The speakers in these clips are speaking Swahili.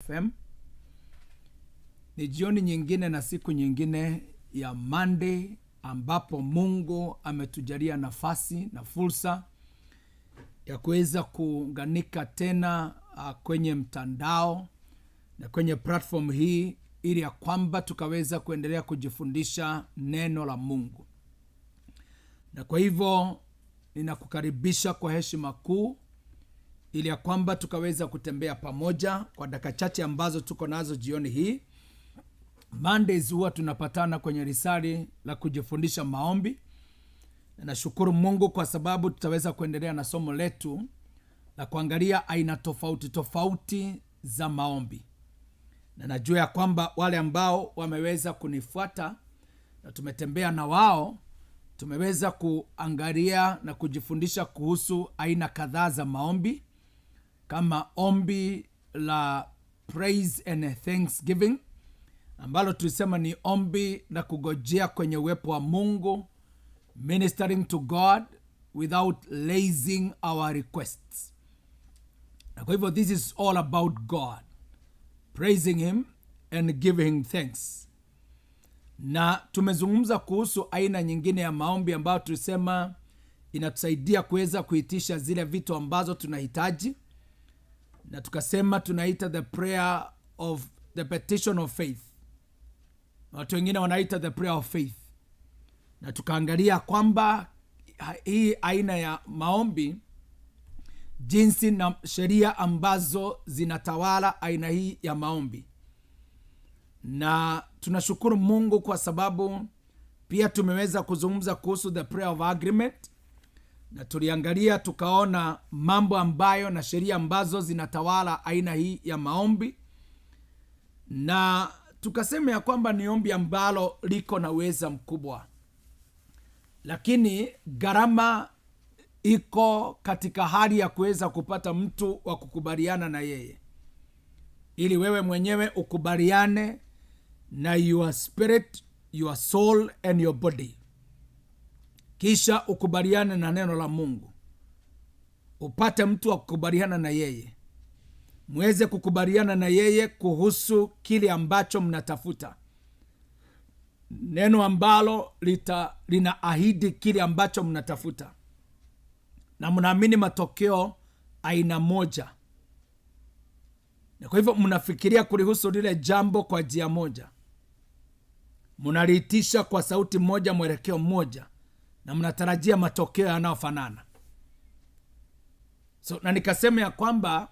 IHEM. Ni jioni nyingine na siku nyingine ya Monday ambapo Mungu ametujalia nafasi na fursa ya kuweza kuunganika tena kwenye mtandao na kwenye platform hii ili ya kwamba tukaweza kuendelea kujifundisha neno la Mungu. Na kwa hivyo ninakukaribisha kwa heshima kuu ili ya kwamba tukaweza kutembea pamoja kwa dakika chache ambazo tuko nazo jioni hii. Mondays huwa tunapatana kwenye risali la kujifundisha maombi. Na nashukuru Mungu kwa sababu tutaweza kuendelea na somo letu la kuangalia aina tofauti tofauti za maombi. Na najua ya kwamba wale ambao wameweza kunifuata na tumetembea na wao, tumeweza kuangalia na kujifundisha kuhusu aina kadhaa za maombi, kama ombi la praise and thanksgiving, ambalo tulisema ni ombi la kugojea kwenye uwepo wa Mungu, ministering to God without lazing our requests. Na kwa hivyo this is all about God, praising him and giving thanks. Na tumezungumza kuhusu aina nyingine ya maombi ambayo tulisema inatusaidia kuweza kuitisha zile vitu ambazo tunahitaji, na tukasema tunaita the prayer of the petition of faith. Watu wengine wanaita the prayer of faith. Na tukaangalia kwamba hii aina ya maombi, jinsi na sheria ambazo zinatawala aina hii ya maombi. Na tunashukuru Mungu kwa sababu pia tumeweza kuzungumza kuhusu the prayer of agreement. Na tuliangalia tukaona mambo ambayo na sheria ambazo zinatawala aina hii ya maombi. Na tukasema ya kwamba ni ombi ambalo liko na uweza mkubwa, lakini gharama iko katika hali ya kuweza kupata mtu wa kukubaliana na yeye, ili wewe mwenyewe ukubaliane na your spirit, your soul and your body. Kisha ukubaliane na neno la Mungu, upate mtu wa kukubaliana na yeye, muweze kukubaliana na yeye kuhusu kile ambacho mnatafuta, neno ambalo linaahidi kile ambacho mnatafuta, na mnaamini matokeo aina moja. Na kwa hivyo mnafikiria kulihusu lile jambo kwa njia moja, mnaliitisha kwa sauti moja, mwelekeo mmoja, na mnatarajia matokeo yanayofanana. Na nikasema ya kwamba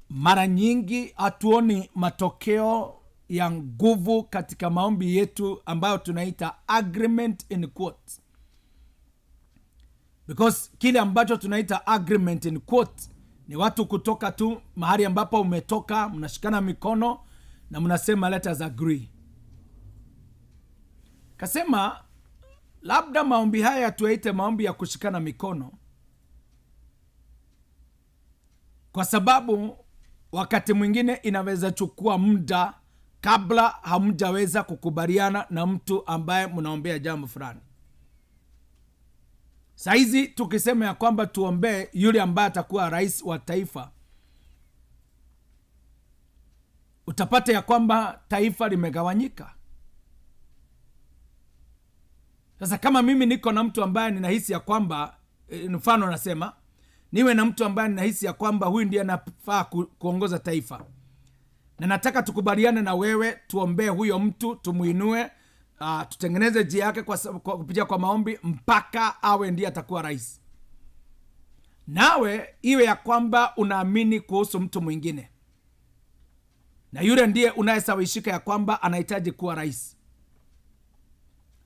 mara nyingi hatuoni matokeo ya nguvu katika maombi yetu ambayo tunaita agreement in quotes. Because kile ambacho tunaita agreement in quotes ni watu kutoka tu mahali ambapo umetoka, mnashikana mikono na mnasema let us agree. Kasema labda maombi haya tuyaite maombi ya kushikana mikono, kwa sababu wakati mwingine inaweza chukua muda kabla hamjaweza kukubaliana na mtu ambaye mnaombea jambo fulani. Saizi tukisema ya kwamba tuombee yule ambaye atakuwa rais wa taifa, utapata ya kwamba taifa limegawanyika. Sasa kama mimi niko na mtu ambaye ninahisi ya kwamba, mfano nasema niwe na mtu ambaye ninahisi ya kwamba huyu ndiye anafaa kuongoza taifa, na nataka tukubaliane na wewe tuombee huyo mtu, tumuinue, tutengeneze njia yake kupitia kwa maombi mpaka awe ndiye atakuwa rais. Nawe iwe ya kwamba unaamini kuhusu mtu mwingine, na yule ndiye unayesawishika ya kwamba anahitaji kuwa rais.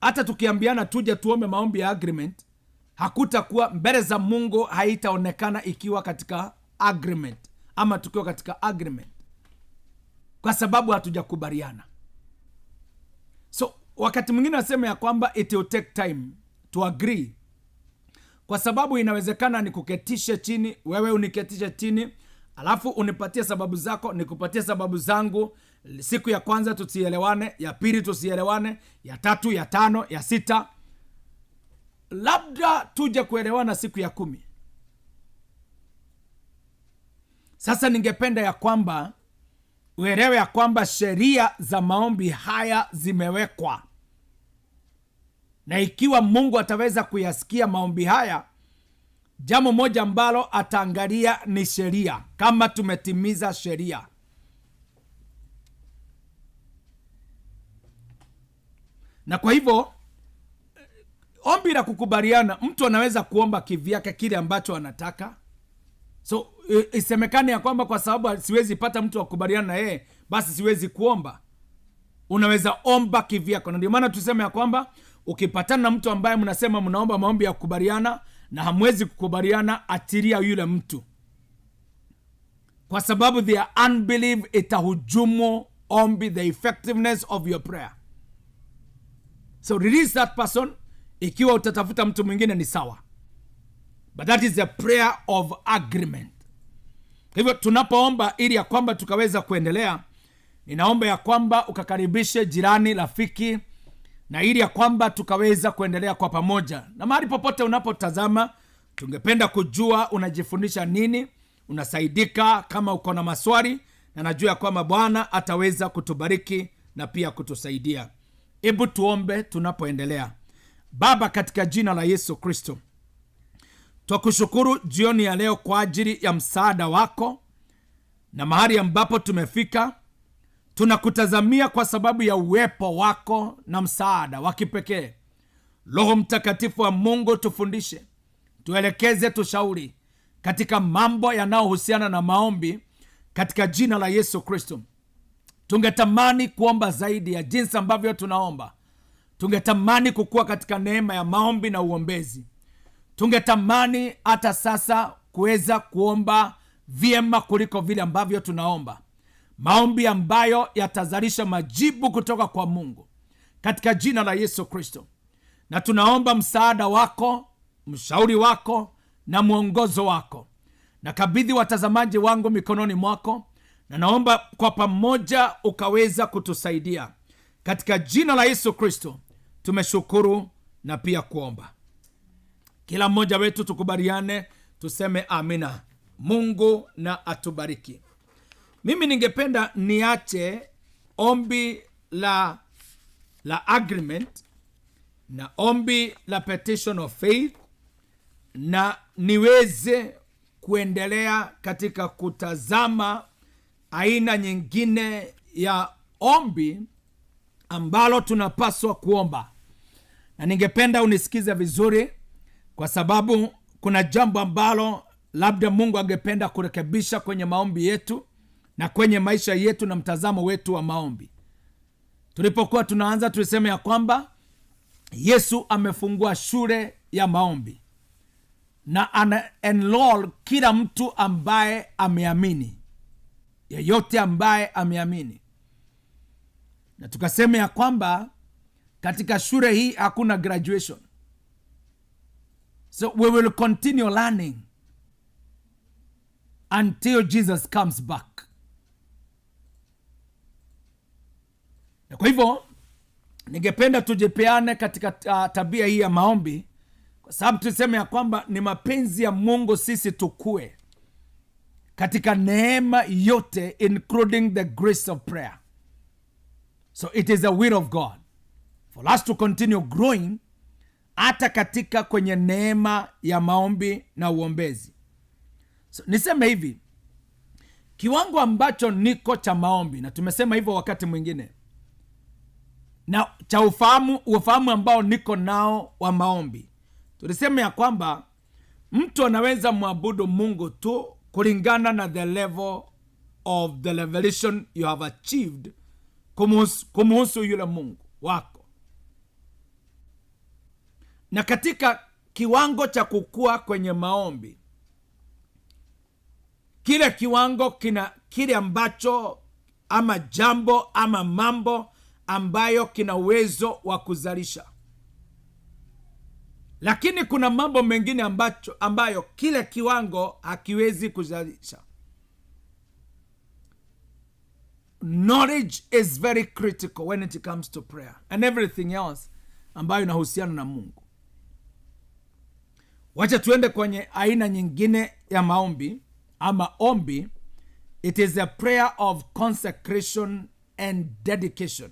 Hata tukiambiana tuje tuombe maombi ya agreement, hakutakuwa mbele za Mungu, haitaonekana ikiwa katika agreement ama tukiwa katika agreement, kwa sababu hatujakubaliana. So wakati mwingine nasema ya kwamba it will take time to agree, kwa sababu inawezekana nikuketishe chini, wewe uniketishe chini, alafu unipatie sababu zako, nikupatie sababu zangu. Siku ya kwanza tusielewane, ya pili tusielewane, ya tatu, ya tano, ya sita, labda tuje kuelewana siku ya 10. Sasa ningependa ya kwamba uelewe ya kwamba sheria za maombi haya zimewekwa, na ikiwa Mungu ataweza kuyasikia maombi haya, jambo moja ambalo ataangalia ni sheria, kama tumetimiza sheria. Na kwa hivyo ombi la kukubaliana, mtu anaweza kuomba kivyake kile ambacho anataka. So isemekane ya kwamba kwa sababu siwezi pata mtu wa kukubaliana na yeye, basi siwezi kuomba. Unaweza omba kivyako, na ndio maana tuseme ya kwamba ukipatana na mtu ambaye mnasema mnaomba maombi ya kukubaliana na hamwezi kukubaliana, atiria yule mtu, kwa sababu their unbelief itahujumu ombi, the effectiveness of your prayer. So release that person. Ikiwa utatafuta mtu mwingine ni sawa, but that is a prayer of agreement. Hivyo tunapoomba ili ya kwamba tukaweza kuendelea, ninaomba ya kwamba ukakaribishe jirani, rafiki, na ili ya kwamba tukaweza kuendelea kwa pamoja. Na mahali popote unapotazama, tungependa kujua unajifundisha nini, unasaidika. Kama uko na maswali, na najua ya kwamba Bwana ataweza kutubariki na pia kutusaidia. Hebu tuombe tunapoendelea. Baba, katika jina la Yesu Kristo, twakushukuru jioni ya leo kwa ajili ya msaada wako, na mahali ambapo tumefika tunakutazamia kwa sababu ya uwepo wako na msaada wa kipekee. Roho Mtakatifu wa Mungu, tufundishe, tuelekeze, tushauri katika mambo yanayohusiana na maombi, katika jina la Yesu Kristo. Tungetamani kuomba zaidi ya jinsi ambavyo tunaomba. Tungetamani kukua katika neema ya maombi na uombezi. Tungetamani hata sasa kuweza kuomba vyema kuliko vile ambavyo tunaomba, maombi ambayo yatazalisha majibu kutoka kwa Mungu, katika jina la Yesu Kristo. Na tunaomba msaada wako, mshauri wako na mwongozo wako. Nakabidhi watazamaji wangu mikononi mwako, na naomba kwa pamoja ukaweza kutusaidia, katika jina la Yesu Kristo. Tumeshukuru na pia kuomba. Kila mmoja wetu tukubaliane, tuseme amina. Mungu na atubariki. Mimi ningependa niache ombi la agreement na ombi la petition of faith, na niweze kuendelea katika kutazama aina nyingine ya ombi ambalo tunapaswa kuomba. Na ningependa unisikize vizuri, kwa sababu kuna jambo ambalo labda Mungu angependa kurekebisha kwenye maombi yetu na kwenye maisha yetu na mtazamo wetu wa maombi. Tulipokuwa tunaanza, tulisema ya kwamba Yesu amefungua shule ya maombi na ana enroll kila mtu ambaye ameamini, yeyote ambaye ameamini. Na tukasema ya kwamba katika shule hii hakuna graduation. So we will continue learning until Jesus comes back. Na kwa hivyo ningependa tujipeane katika tabia hii ya maombi, kwa sababu tuseme ya kwamba ni mapenzi ya Mungu sisi tukue katika neema yote, including the grace of prayer. So it is the will of God for us to continue growing hata katika kwenye neema ya maombi na uombezi. So niseme hivi, kiwango ambacho niko cha maombi, na tumesema hivyo wakati mwingine, na cha ufahamu ambao niko nao wa maombi, tulisema ya kwamba mtu anaweza muabudu Mungu tu kulingana na the level of the revelation you have achieved kumuhusu yule Mungu wako. Na katika kiwango cha kukua kwenye maombi, kile kiwango kina kile ambacho ama jambo ama mambo ambayo kina uwezo wa kuzalisha. Lakini kuna mambo mengine ambayo kile kiwango hakiwezi kuzalisha. Knowledge is very critical when it comes to prayer and everything else ambayo inahusiana na Mungu. Wacha tuende kwenye aina nyingine ya maombi ama ombi It is a prayer of consecration and dedication.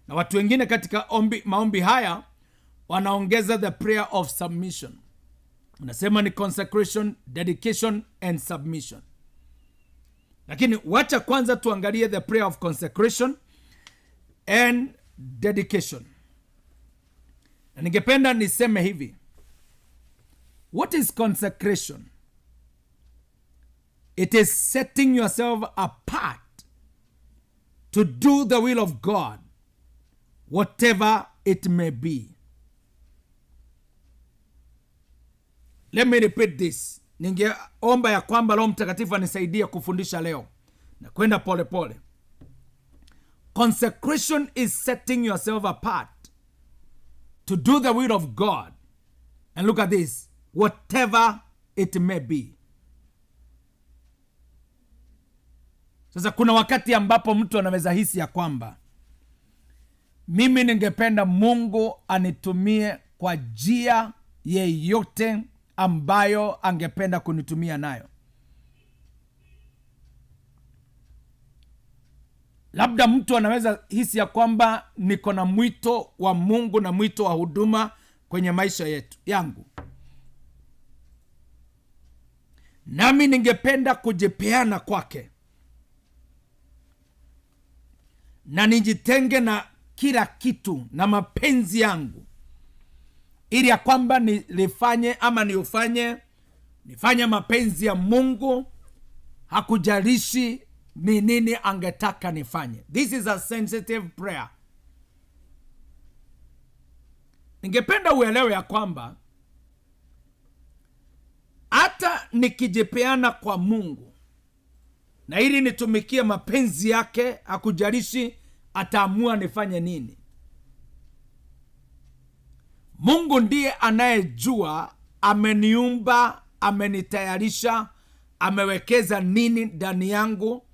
Na watu wengine katika maombi haya wanaongeza the prayer of submission. Unasema ni consecration, dedication and submission. Lakini wacha kwanza tuangalie the prayer of consecration and dedication. Na ningependa niseme hivi. What is consecration? It is setting yourself apart to do the will of God, whatever it may be. Let me repeat this. Ningeomba ya kwamba Roho Mtakatifu anisaidie kufundisha leo na kwenda pole pole. Consecration is setting yourself apart to do the will of God. And look at this, whatever it may be. Sasa kuna wakati ambapo mtu anaweza hisi ya kwamba mimi ningependa Mungu anitumie kwa njia yeyote ambayo angependa kunitumia nayo. Labda mtu anaweza hisi ya kwamba niko na mwito wa Mungu na mwito wa huduma kwenye maisha yangu. Nami ningependa kujipeana kwake. Na nijitenge na kila kitu na mapenzi yangu, ili ya kwamba nifanye mapenzi ya Mungu, hakujalishi ni nini angetaka nifanye. This is a sensitive prayer. Ningependa uelewe ya kwamba hata nikijipeana kwa Mungu na ili nitumikie mapenzi yake, hakujalishi ataamua nifanye nini. Mungu ndiye anayejua, ameniumba, amenitayarisha, amewekeza nini ndani yangu,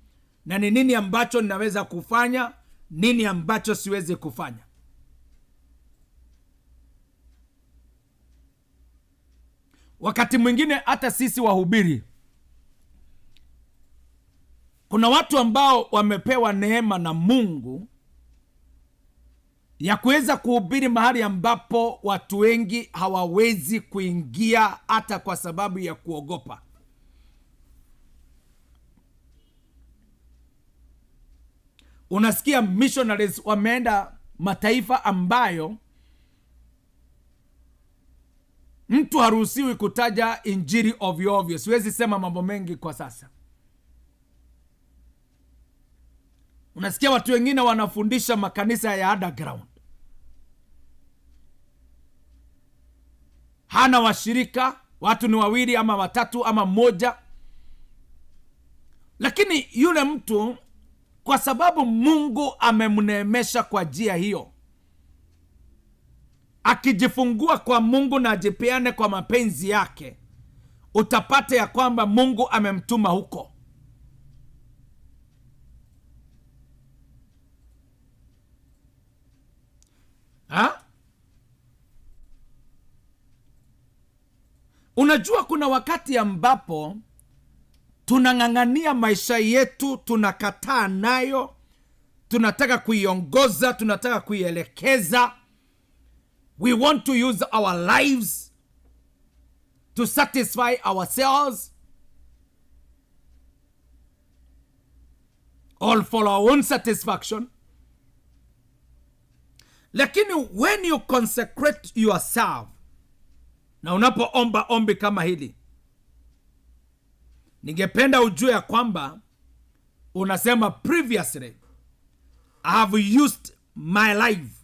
na ni nini ambacho ninaweza kufanya, nini ambacho siwezi kufanya. Wakati mwingine hata sisi wahubiri, kuna watu ambao wamepewa neema na Mungu ya kuweza kuhubiri mahali ambapo watu wengi hawawezi kuingia hata kwa sababu ya kuogopa. Unasikia missionaries wameenda mataifa ambayo mtu haruhusiwi kutaja injili ovyo ovyo. Siwezi sema mambo mengi kwa sasa. Unasikia watu wengine wanafundisha makanisa ya underground. Hana washirika, watu ni wawili ama watatu ama mmoja. Lakini yule mtu, kwa sababu Mungu amemneemesha kwa njia hiyo, akijifungua kwa Mungu na ajipeane kwa mapenzi yake, utapata ya kwamba Mungu amemtuma huko. Unajua kuna wakati ambapo tunang'ang'ania maisha yetu, tunakataa nayo, tunataka kuiongoza, tunataka kuielekeza. We want to use our lives to satisfy ourselves, all for our own satisfaction. Lakini when you consecrate yourself, na unapoomba ombi kama hili, ningependa ujue ya kwamba unasema previously I have used my life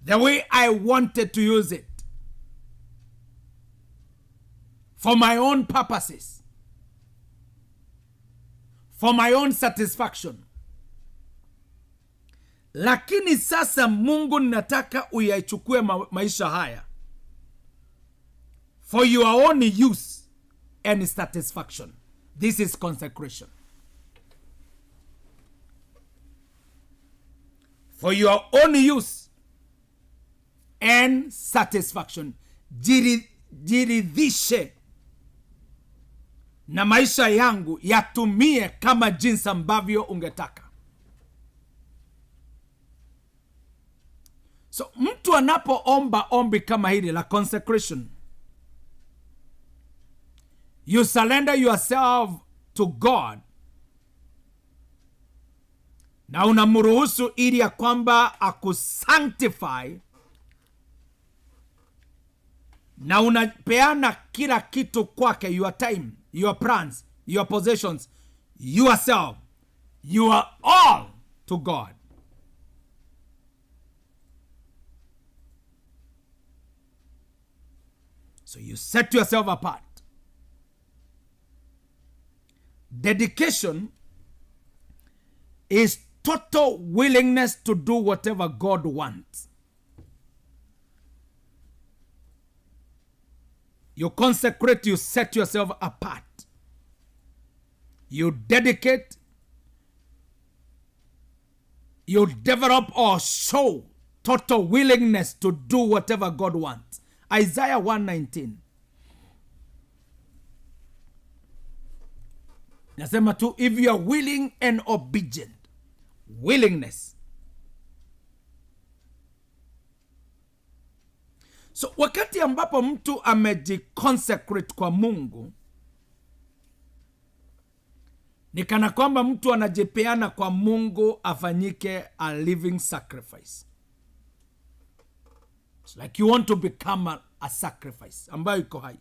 the way I wanted to use it, for my own purposes, for my own satisfaction. Lakini sasa Mungu nataka uyachukue maisha haya for your own use and satisfaction. This is consecration. For your own use and satisfaction. Jiridhishe na maisha yangu yatumie kama jinsi ambavyo ungetaka. So mtu anapoomba ombi kama hili la consecration, you surrender yourself to God, na unamruhusu ili ya kwamba akusanctify, na unapeana kila kitu kwake, your time, your plans, your possessions, yourself, you are all to God. So you set yourself apart. Dedication is total willingness to do whatever God wants. You consecrate, you set yourself apart. You dedicate, you develop or show total willingness to do whatever God wants. Isaiah 1:19. Nasema tu, if you are willing and obedient. Willingness. So wakati ambapo mtu amejiconsecrate kwa Mungu, ni kana kwamba mtu anajipeana kwa Mungu afanyike a living sacrifice. It's like you want to become a sacrifice ambayo iko hai.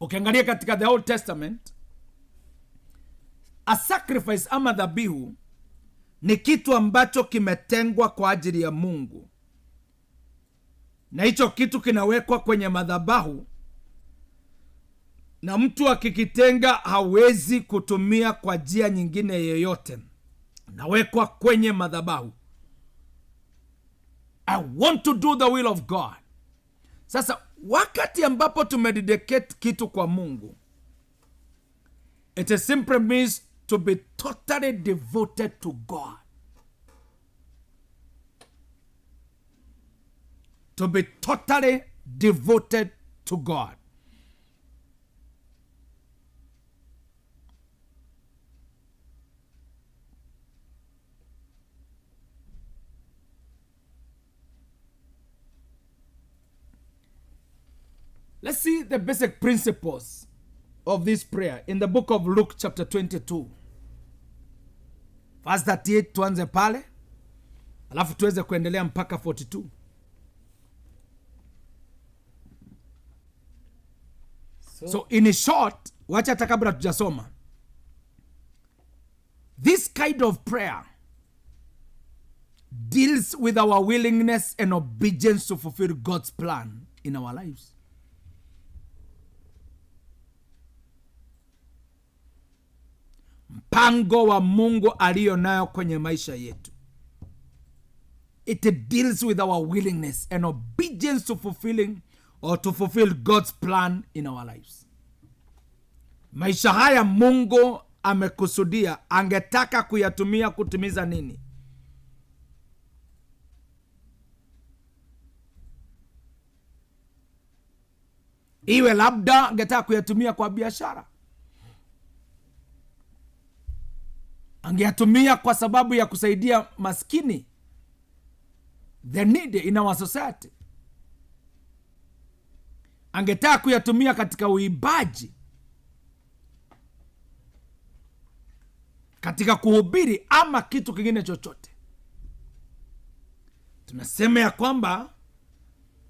Ukiangalia katika the Old Testament, a sacrifice ama dhabihu ni kitu ambacho kimetengwa kwa ajili ya Mungu, na hicho kitu kinawekwa kwenye madhabahu, na mtu akikitenga hawezi kutumia kwa njia nyingine yoyote. Nawekwa kwenye madhabahu. I want to do the will of God. Sasa wakati ambapo tumededicate kitu kwa Mungu, it simply means to be totally devoted to God. To be totally devoted to God. Let's see the basic principles of this prayer in the book of Luke chapter 22. Verse 38 tuanze pale, alafu tuweze kuendelea mpaka 42. So in short, wacha hata kabla tujasoma, this kind of prayer deals with our willingness and obedience to fulfill God's plan in our lives. Mpango wa Mungu aliyo nayo kwenye maisha yetu. It deals with our willingness and obedience to fulfill God's plan in our lives. Maisha haya Mungu amekusudia, angetaka kuyatumia kutimiza nini? Iwe labda angetaka kuyatumia kwa biashara, angeyatumia kwa sababu ya kusaidia maskini, the needy in our society. Angetaka kuyatumia katika uibaji, katika kuhubiri, ama kitu kingine chochote. Tunasema ya kwamba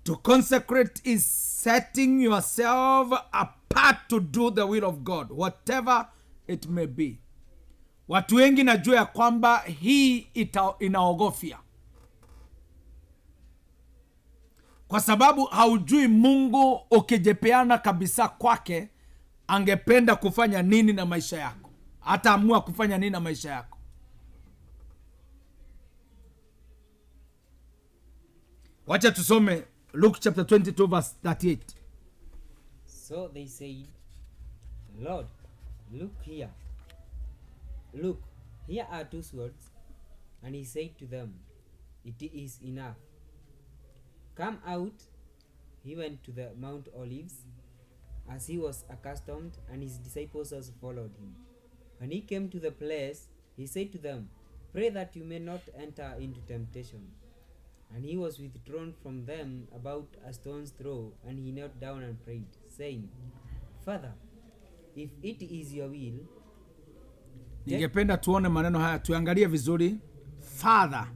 to consecrate is setting yourself apart to do the will of God, whatever it may be. Watu wengi najua ya kwamba hii inaogofya, kwa sababu haujui Mungu ukijepeana kabisa kwake angependa kufanya nini na maisha yako, hata amua kufanya nini na maisha yako. Wacha tusome Luke chapter 22 verse 38. So they said, Lord, look, here are two swords. And he said to them, It is enough. Come out. He went to the Mount Olives, as he was accustomed, and his disciples also followed him. When he came to the place, he said to them, Pray that you may not enter into temptation. And he was withdrawn from them about a stone's throw, and he knelt down and prayed, saying, Father, if it is your will. Ningependa tuone maneno haya, tuangalie vizuri. Father,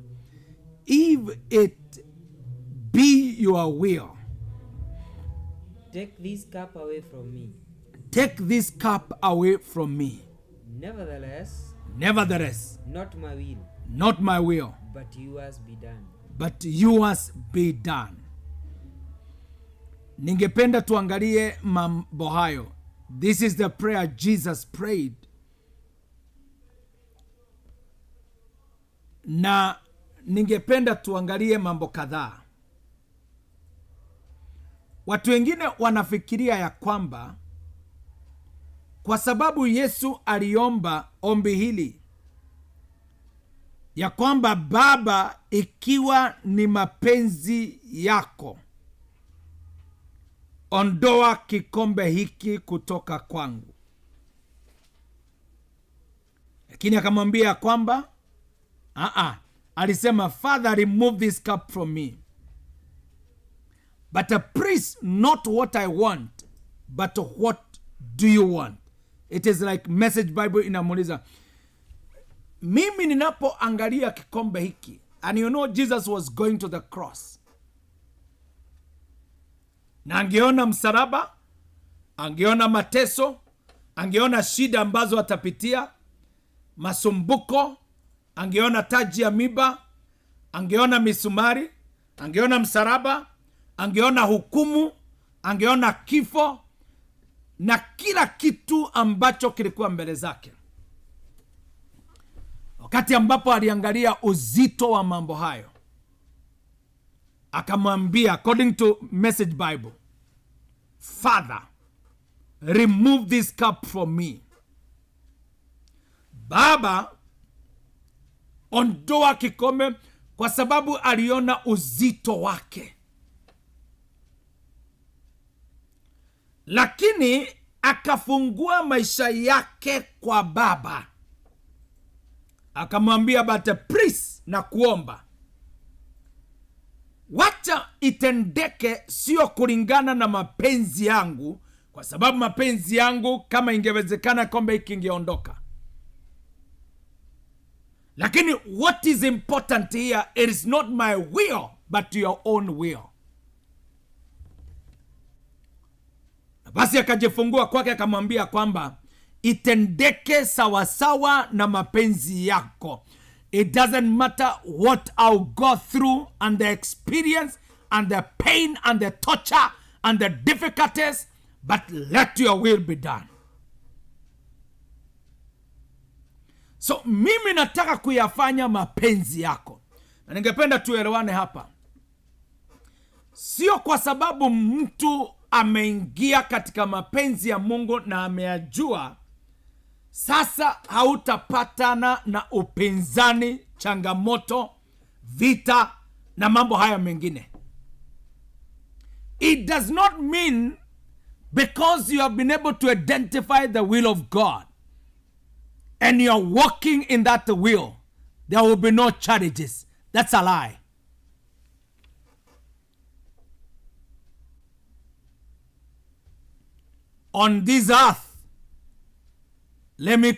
if it be your will, Take this cup away from me. take this cup away from me. Nevertheless, not my will, not my will, but yours be done. but yours be done. Ningependa tuangalie mambo hayo. This is the prayer Jesus prayed. Na ningependa tuangalie mambo kadhaa. Watu wengine wanafikiria ya kwamba kwa sababu Yesu aliomba ombi hili ya kwamba Baba, ikiwa ni mapenzi yako, ondoa kikombe hiki kutoka kwangu. Lakini akamwambia kwamba alisema, Father, remove this cup from me. But please, not what I want, but what do you want? It is like Message Bible inamuuliza, mimi ninapoangalia kikombe hiki, and you know Jesus was going to the cross, na angeona msalaba, angeona mateso, angeona shida ambazo atapitia, masumbuko, angeona taji ya miba, angeona misumari, angeona msalaba, angeona hukumu, angeona kifo na kila kitu ambacho kilikuwa mbele zake. Wakati ambapo aliangalia uzito wa mambo hayo, akamwambia, according to Message Bible, Father, remove this cup from me. Baba, ondoa kikombe, kwa sababu aliona uzito wake. Lakini akafungua maisha yake kwa Baba. Akamwambia, but please, na kuomba, wacha itendeke sio kulingana na mapenzi yangu, kwa sababu mapenzi yangu kama ingewezekana kombe hiki ingeondoka. Lakini what is important here, it is not my will, but your own will. Basi akajifungua kwake, akamwambia kwamba itendeke sawasawa na mapenzi yako. It doesn't matter what I'll go through and the experience and the pain and the torture and the difficulties, but let your will be done. So mimi nataka kuyafanya mapenzi yako. Na ningependa tuelewane hapa. Sio kwa sababu mtu ameingia katika mapenzi ya Mungu na ameyajua, sasa hautapatana na upinzani, changamoto, vita na mambo haya mengine. It does not mean because you have been able to identify the will of God and you are walking in that will, there will be no challenges. That's a lie. On this earth, let me